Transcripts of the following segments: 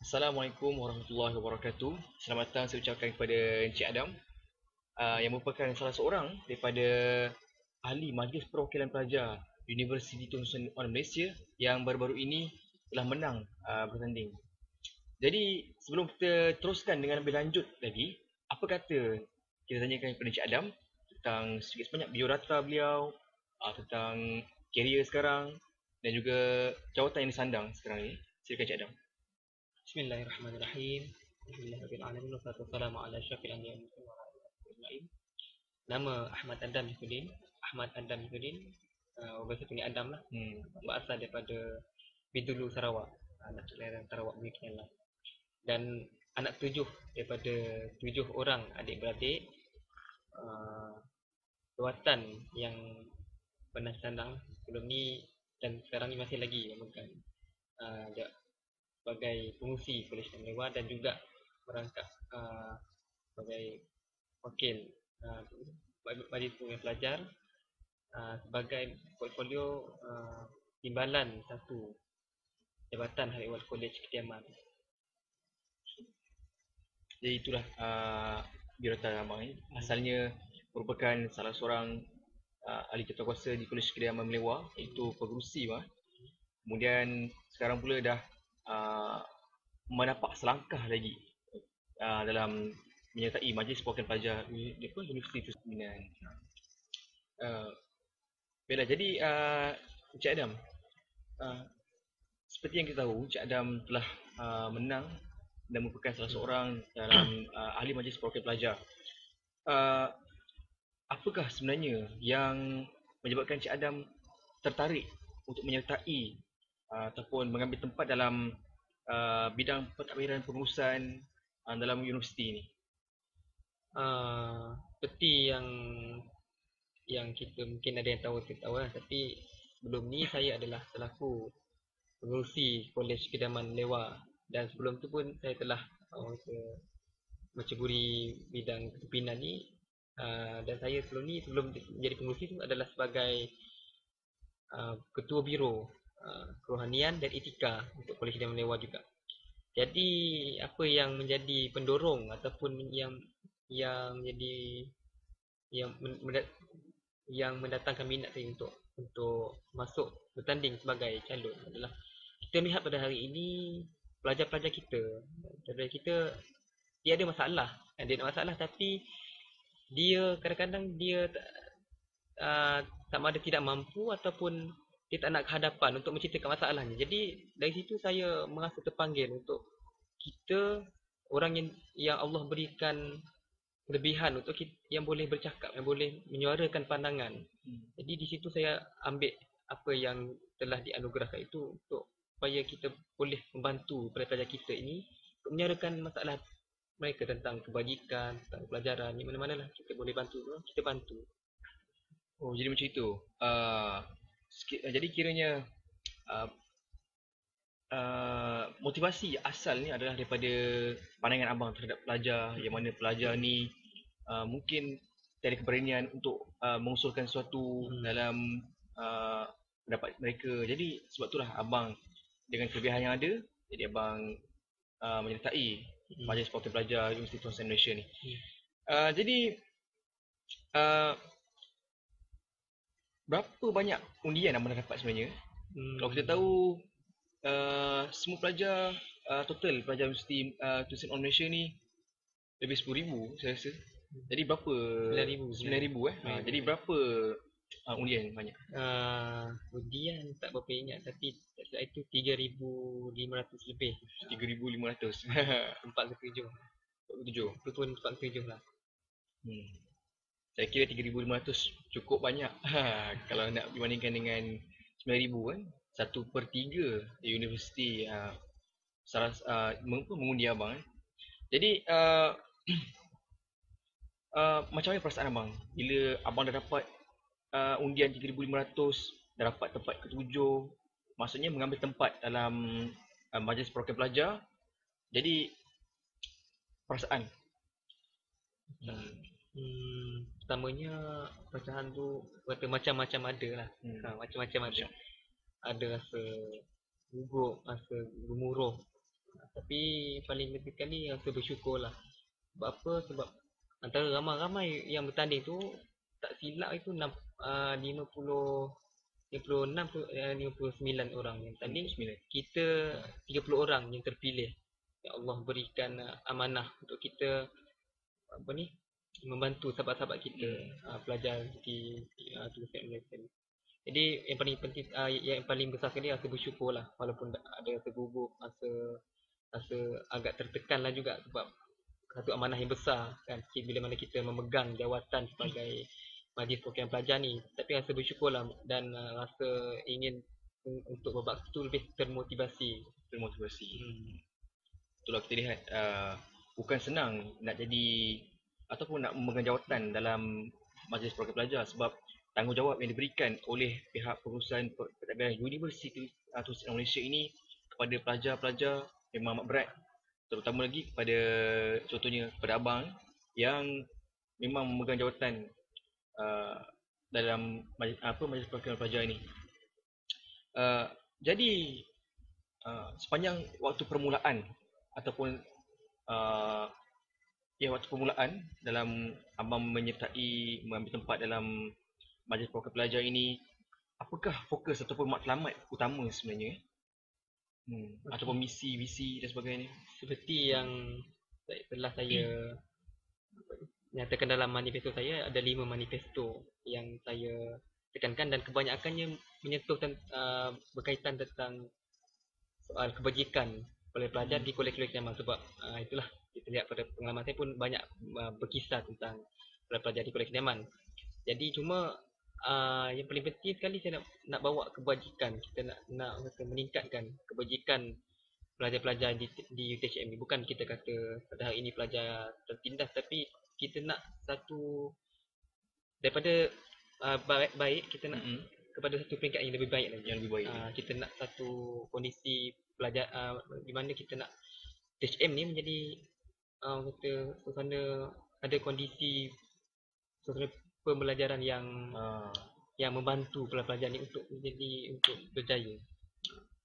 Assalamualaikum warahmatullahi wabarakatuh. Selamat datang saya ucapkan kepada Encik Adam yang merupakan salah seorang daripada ahli Majlis Perwakilan Pelajar Universiti Tun Sri Malaysia yang baru-baru ini telah menang bertanding. Jadi sebelum kita teruskan dengan lebih lanjut lagi, apa kata kita tanyakan kepada Encik Adam tentang sedikit sebanyak biodata beliau, tentang karier sekarang dan juga jawatan yang disandang sekarang ini. Silakan Encik Adam. Bismillahirrahmanirrahim. Alhamdulillahirrahmanirrahim. Wassalatu wassalamu ala asyrafil anbiya'i wal mursalin wa ala alihi ajma'in. Nama Ahmad Adam Hifudin. Ahmad Adam Hifudin. Biasa panggil Adam lah. Berasal daripada Bidulu, Sarawak. Anak kelahiran Sarawak begini lah. Dan anak tujuh daripada 7 orang adik-beradik. Jawatan yang pernah sandang sebelum ni dan sekarang ni masih lagi bukan sebagai pengurusi Kolej Mewah dan juga merangkap sebagai wakil Majlis Perwakilan Pelajar sebagai portfolio timbalan satu Jabatan Hal Ehwal Kolej Kediaman. Jadi itulah biodata abang ni. Asalnya merupakan salah seorang ahli tatakuasa di Kolej Kediaman Melewah, iaitu pengurusi bah. Kemudian sekarang pula dah mendapat selangkah lagi dalam menyertai Majlis Perwakilan Pelajar Universiti Tun Sri. Baiklah, jadi Encik Adam, seperti yang kita tahu, Encik Adam telah menang dan merupakan salah seorang dalam ahli Majlis Perwakilan Pelajar. Apakah sebenarnya yang menyebabkan Encik Adam tertarik untuk menyertai ataupun mengambil tempat dalam bidang pentadbiran pengurusan dalam universiti ini? Seperti yang kita mungkin ada yang tahu lah, tapi sebelum ni saya adalah selaku pengurusi Kolej Kediaman Melewah dan sebelum tu pun saya telah menceburi bidang kepimpinan ni dan saya sebelum menjadi pengurusi tu adalah sebagai ketua biro kerohanian dan etika untuk Kolej Kediaman Melewah juga. Jadi apa yang menjadi pendorong ataupun yang mendatangkan minat saya untuk masuk bertanding sebagai calon adalah kita lihat pada hari ini pelajar-pelajar kita dia ada masalah, tapi dia kadang-kadang dia sama ada tidak mampu ataupun dia tak nak kehadapan untuk menceritakan masalahnya. Jadi dari situ saya merasa terpanggil untuk kita orang yang Allah berikan kelebihan untuk kita, yang boleh bercakap, yang boleh menyuarakan pandangan. Jadi di situ saya ambil apa yang telah dianugerahkan itu untuk supaya kita boleh membantu pelajar kita ini untuk menyuarakan masalah mereka tentang kebajikan, tentang pelajaran, di mana-mana lah kita boleh bantu, kita bantu. Oh, jadi macam itu. Jadi kiranya motivasi asal ni adalah daripada pandangan abang terhadap pelajar, yang mana pelajar ni mungkin tiada keberanian untuk mengusulkan sesuatu dalam pendapat mereka. Jadi sebab itulah abang dengan kelebihan yang ada, jadi abang menyertai Majlis Perwakilan Pelajar Universiti Tun Sri Malaysia ni. Jadi berapa banyak undian abang dah dapat sebenarnya? Kalau kita tahu semua pelajar total pelajar Universiti Tun Sri Malaysia ni lebih 10,000 saya rasa. Jadi berapa? 9,000 jadi berapa undian banyak? Undian tak berapa ingat, tapi itu 3,500 lebih. 3,500. Tempat ke-7. Itu pun tempat ke-7 lah. Saya kira 3,500 cukup banyak. Kalau nak dibandingkan dengan 9,000 kan, 1/3 universiti mengundi abang. Jadi macam mana perasaan abang bila abang dah dapat undian 3,500, dah dapat tempat ke-7, maksudnya mengambil tempat dalam Majlis Perwakilan Pelajar. Jadi perasaan pertamanya perasaan tu macam-macam ada lah. Macam-macam ada. Ada rasa gugup, rasa gemuruh, Tapi paling lebih kali rasa bersyukur lah. Sebab apa? Sebab antara ramai-ramai yang bertanding tu, tak silap itu 50 56 tu 59 orang yang bertanding. 9. Kita 30 orang yang terpilih. Ya Allah berikan amanah untuk kita apa ni, membantu sahabat-sahabat kita, pelajar di Tulisan Malaysia ni. Jadi yang paling penting, yang paling besar sekali rasa bersyukur lah, walaupun ada rasa gugup, rasa agak tertekan lah juga, sebab satu amanah yang besar kan, bila mana kita memegang jawatan sebagai Majlis Perwakilan Pelajar ni. Tapi rasa bersyukur lah, dan rasa ingin untuk berbakti tu lebih termotivasi. Itulah kita lihat bukan senang nak jadi ataupun nak memegang jawatan dalam Majlis Perwakilan Pelajar, sebab tanggungjawab yang diberikan oleh pihak perusahaan pentadbiran Universiti Tulisan Malaysia ini kepada pelajar-pelajar memang amat berat, terutama lagi kepada contohnya kepada abang yang memang memegang jawatan dalam Majlis Perwakilan Pelajar ini. Jadi sepanjang waktu permulaan ataupun waktu permulaan dalam abang menyertai mengambil tempat dalam Majlis Perwakilan Pelajar ini, apakah fokus ataupun matlamat utama sebenarnya? Ataupun misi, visi dan sebagainya? Seperti yang telah saya nyatakan dalam manifesto saya, ada 5 manifesto yang saya tekankan, dan kebanyakannya menyentuh berkaitan tentang soal kebajikan oleh pelajar di kolej-kolej nyaman. Sebab itulah kita lihat pada pengalaman saya pun banyak berkisah tentang pelajar di kolej nyaman. Jadi cuma yang paling penting sekali saya nak bawa kebajikan. Kita nak meningkatkan kebajikan pelajar-pelajar di UTHM ni. Bukan kita kata pada hari ini pelajar tertindas, tapi kita nak satu daripada baik kita nak kepada satu peringkat yang lebih baik lagi. Yang lebih baik. Kita nak satu kondisi pelajar di mana kita nak UTHM ni menjadi kata suasana, ada kondisi suasana pembelajaran yang membantu pelajar ni untuk berjaya.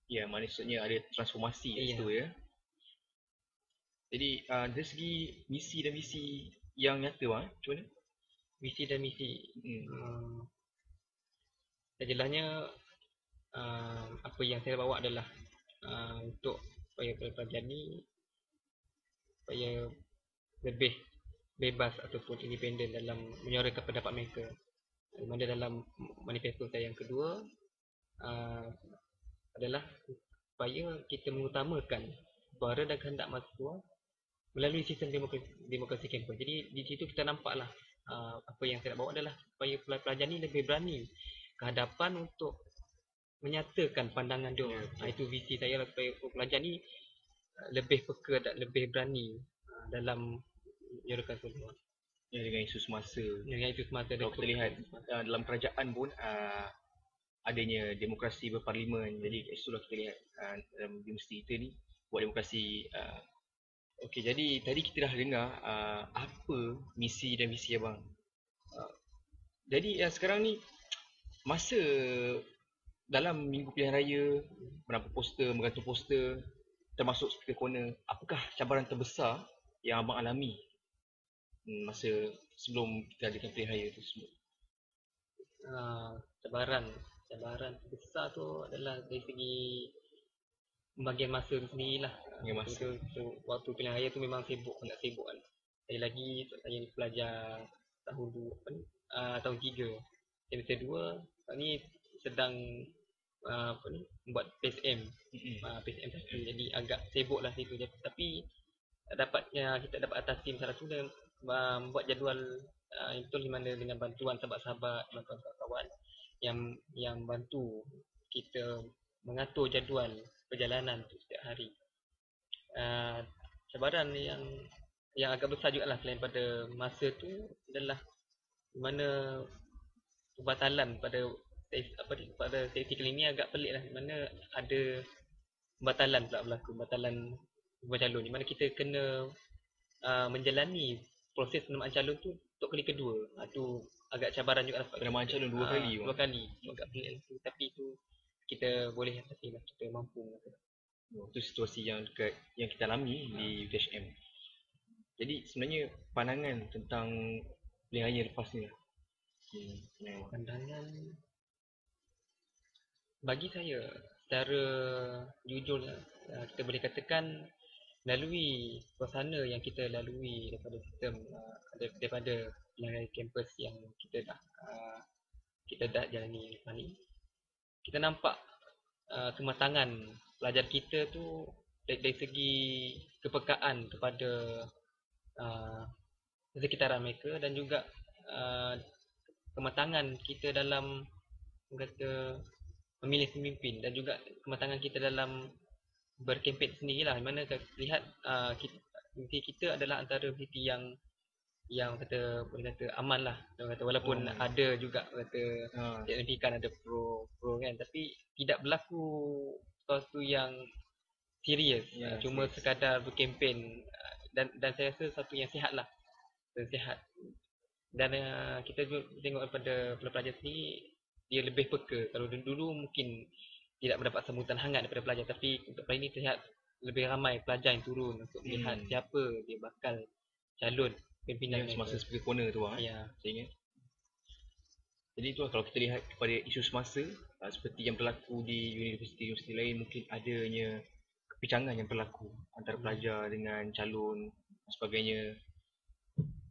Ya, maksudnya ada transformasi kat situ ya. Jadi dari segi misi dan visi yang nyata bang, macam mana? Visi dan misi. Jelasnya apa yang saya bawa adalah untuk supaya pelajar ni supaya lebih bebas ataupun independen dalam menyuarakan pendapat mereka. Mana dalam manifesto saya yang kedua adalah supaya kita mengutamakan suara dan kehendak mahasiswa melalui sistem demokrasi kampus. Jadi di situ kita nampaklah apa yang saya nak bawa adalah supaya pelajar ni lebih berani ke hadapan untuk menyatakan pandangan dia. Itu visi saya lah, supaya pelajar ni lebih peka dan lebih berani dalam menyuarakan suara. Ya, dengan isu semasa. Kalau kita lihat dalam kerajaan pun adanya demokrasi berparlimen. Jadi itulah kita lihat dalam universiti kita ni buat demokrasi. Okey, jadi tadi kita dah dengar apa misi dan visi abang. Jadi sekarang ni masa dalam minggu pilihan raya, menampak poster, menggantung poster, termasuk speaker corner, apakah cabaran terbesar yang abang alami masa sebelum kita adakan pilihan raya tu semua? Cabaran terbesar tu adalah dari segi pembagian masa tu sendirilah. Waktu pilihan raya tu memang sangat sibuk kan. Lagi saya ni pelajar tahun 3 semester 2, saat ni sedang buat PSM. PSM 1, jadi agak sibuk lah situ. Tapi kita dapat atasi masalah tu dan membuat jadual itu di mana dengan bantuan sahabat-sahabat, bantuan kawan-kawan yang bantu kita mengatur jadual perjalanan tu setiap hari. Cabaran yang agak besar juga lah selain pada masa tu adalah di mana pembatalan pada sesi kali ni agak pelik lah, di mana ada pembatalan pula berlaku, pembatalan calon, di mana kita kena menjalani proses penamaan calon tu untuk kali kedua. Tu agak cabaran juga lah. Penamaan calon 2 kali. 2 kali. Agak pelik lah tu. Tapi tu kita boleh atasi lah, kita mampu. Itu situasi yang kita alami di UTHM. Jadi sebenarnya pandangan tentang pilihan raya lepas ni lah. Pandangan bagi saya secara jujurnya, kita boleh katakan melalui suasana yang kita lalui daripada sistem daripada pilihan kampus yang kita dah jalani lepas ni, kita nampak kematangan pelajar kita tu dari segi kepekaan kepada sekitaran mereka, dan juga kematangan kita dalam kata memilih pemimpin, dan juga kematangan kita dalam berkempen sendirilah, di mana lihat kita adalah antara parti yang kata boleh kata aman lah, kata walaupun ada juga kata signifikan ada pro kan, tapi tidak berlaku sesuatu yang serius, cuma serius sekadar berkempen, dan saya rasa satu yang sihat lah, sihat. Dan kita tengok daripada pelajar sendiri, dia lebih peka. Kalau dulu mungkin tidak mendapat sambutan hangat daripada pelajar, tapi untuk kali ini terlihat lebih ramai pelajar yang turun untuk melihat siapa dia bakal calon pimpinan semasa speaker corner tu saya ingat. Jadi itulah, kalau kita lihat kepada isu semasa seperti yang berlaku di universiti-universiti lain, mungkin adanya kepincangan yang berlaku antara pelajar dengan calon dan sebagainya.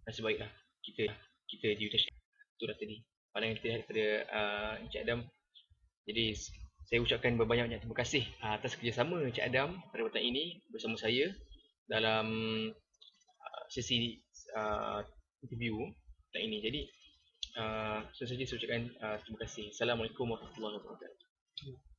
Dan sebaiklah kita di UTHM itu dah tadi pandangan kita daripada Encik Adam. Jadi saya ucapkan berbanyak-banyak terima kasih atas kerjasama Encik Adam pada petang ini bersama saya dalam sesi interview petang ini. Jadi saya ucapkan terima kasih. Assalamualaikum warahmatullahi wabarakatuh.